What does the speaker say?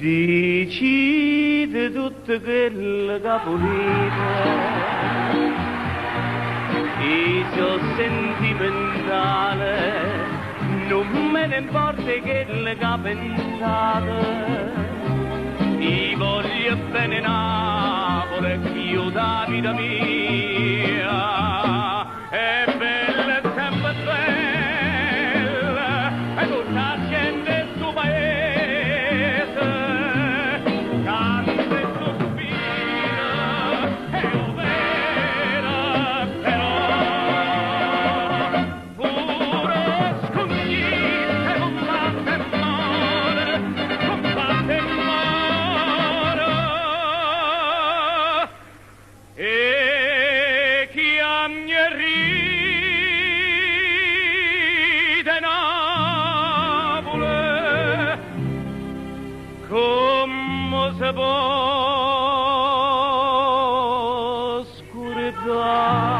Decide tutto quello che volete e sono sentimentale, non me ne importa quello che pensate, io voglio bene Napoli, io da vita mia, è bella e sempre bella, e tutta la gente sto paese, canta e sospira, e lo vera, però, pure sconfitte, combatte male, e chi a me ride Napoli, come se può scurizzare.